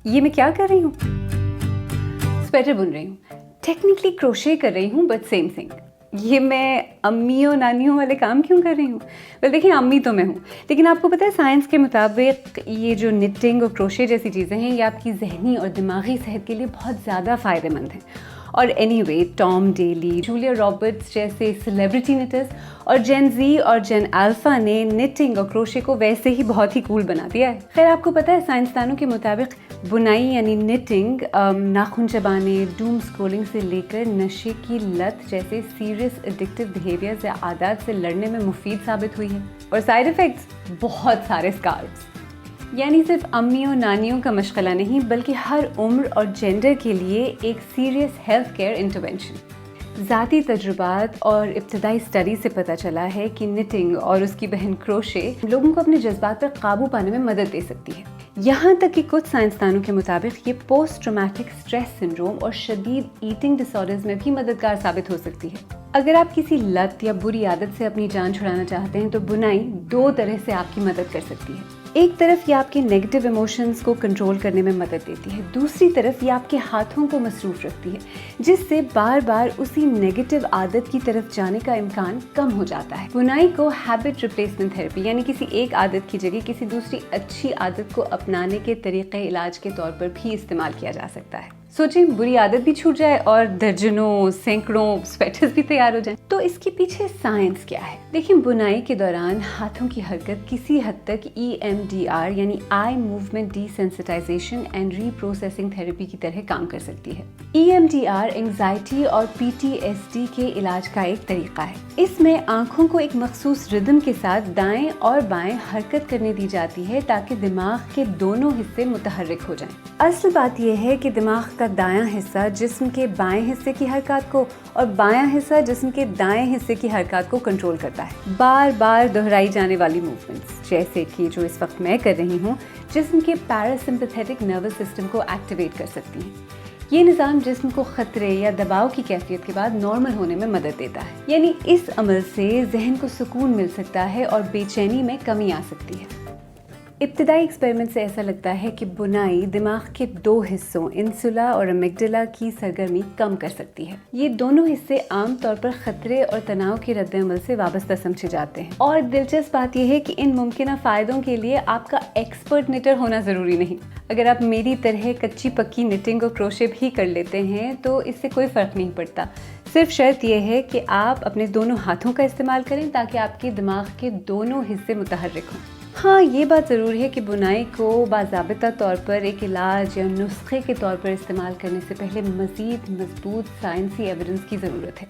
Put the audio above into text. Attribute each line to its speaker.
Speaker 1: یہ میں کیا کر رہی ہوں؟ سویٹر بن رہی ہوں. ٹیکنیکلی کروشے کر رہی ہوں بٹ سیم تھنگ. یہ میں امیوں نانیوں والے کام کیوں کر رہی ہوں؟ دیکھیں امی تو میں ہوں، لیکن آپ کو پتہ ہے سائنس کے مطابق یہ جو نٹنگ اور کروشے جیسی چیزیں ہیں یہ آپ کی ذہنی اور دماغی صحت کے لیے بہت زیادہ فائدہ مند ہیں. اور any way Tom daily, Julia Roberts جیسے سیلیبریٹی نٹرز اور جین زی اور جین الفا نے نٹنگ اور کروشے کو ویسے ہی بہت ہی کول بنا دیا ہے. خیر آپ کو پتہ ہے سائنسدانوں کے مطابق بنائی یعنی نٹنگ ناخن چبانے، ڈوم اسکرولنگ سے لے کر نشے کی لت جیسے سیریس ایڈکٹیو بیہیویئرز یا عادات سے لڑنے میں مفید ثابت ہوئی ہے. اور سائیڈ ایفیکٹس بہت سارے اسکارز. یعنی صرف امیوں نانیوں کا مشغلہ نہیں بلکہ ہر عمر اور جینڈر کے لیے ایک سیریس ہیلتھ کیئر انٹرونشن. ذاتی تجربات اور ابتدائی اسٹڈی سے پتہ چلا ہے کہ نٹنگ اور اس کی بہن کروشے لوگوں کو اپنے جذبات پر قابو پانے میں مدد دے سکتی ہے. یہاں تک کہ کچھ سائنسدانوں کے مطابق یہ پوسٹ ٹرامیٹک اسٹریس سنڈروم اور شدید ایٹنگ ڈس آرڈرز میں بھی مددگار ثابت ہو سکتی ہے. اگر آپ کسی لت یا بری عادت سے اپنی جان چھڑانا چاہتے ہیں تو بنائی دو طرح سے آپ کی مدد کر سکتی ہے. ایک طرف یہ آپ کے نیگیٹو ایموشنز کو کنٹرول کرنے میں مدد دیتی ہے، دوسری طرف یہ آپ کے ہاتھوں کو مصروف رکھتی ہے جس سے بار بار اسی نیگیٹو عادت کی طرف جانے کا امکان کم ہو جاتا ہے. بنائی کو ہیبٹ ریپلیسمنٹ تھراپی یعنی کسی ایک عادت کی جگہ کسی دوسری اچھی عادت کو اپنانے کے طریقے علاج کے طور پر بھی استعمال کیا جا سکتا ہے. سوچیں بری عادت بھی چھوٹ جائے اور درجنوں سینکڑوں سویٹرز بھی تیار ہو جائیں. تو اس کے پیچھے سائنس کیا ہے؟ دیکھیں بنائی کے دوران ہاتھوں کی حرکت کسی حد تک EMDR یعنی eye movement desensitization and reprocessing therapy کی طرح کام کر سکتی ہے. EMDR انگزائٹی اور PTSD کے علاج کا ایک طریقہ ہے. اس میں آنکھوں کو ایک مخصوص ردم کے ساتھ دائیں اور بائیں حرکت کرنے دی جاتی ہے تاکہ دماغ کے دونوں حصے متحرک ہو جائیں. اصل بات یہ ہے کہ دماغ کا دایاں حصہ جسم کے بائیں حصے کی حرکات کو اور بایاں حصہ جسم کے دائیں حصے کی حرکات کو کنٹرول کرتا ہے. بار بار دہرائی جانے والی موومنٹس جیسے کہ جو اس وقت میں کر رہی ہوں جسم کے پیراسمپیتھیٹک نروس سسٹم کو ایکٹیویٹ کر سکتی ہیں. یہ نظام جسم کو خطرے یا دباؤ کی کیفیت کے بعد نارمل ہونے میں مدد دیتا ہے. یعنی اس عمل سے ذہن کو سکون مل سکتا ہے اور بے چینی میں کمی آ سکتی ہے. ابتدائی ایکسپیریمنٹ سے ایسا لگتا ہے کہ بنائی دماغ کے دو حصوں انسولا اور امیگڈلا کی سرگرمی کم کر سکتی ہے. یہ دونوں حصے عام طور پر خطرے اور تناؤ کے رد عمل سے وابستہ سمجھے جاتے ہیں. اور دلچسپ بات یہ ہے کہ ان ممکنہ فائدوں کے لیے آپ کا ایکسپرٹ نٹر ہونا ضروری نہیں. اگر آپ میری طرح کچی پکی نٹنگ اور کروشے بھی کر لیتے ہیں تو اس سے کوئی فرق نہیں پڑتا. صرف شرط یہ ہے کہ آپ اپنے دونوں ہاتھوں کا استعمال کریں تاکہ آپ کے دماغ کے دونوں حصے متحرک ہوں. ہاں یہ بات ضرور ہے کہ بنائی کو باضابطہ طور پر ایک علاج یا نسخے کے طور پر استعمال کرنے سے پہلے مزید مضبوط سائنسی ایویڈنس کی ضرورت ہے.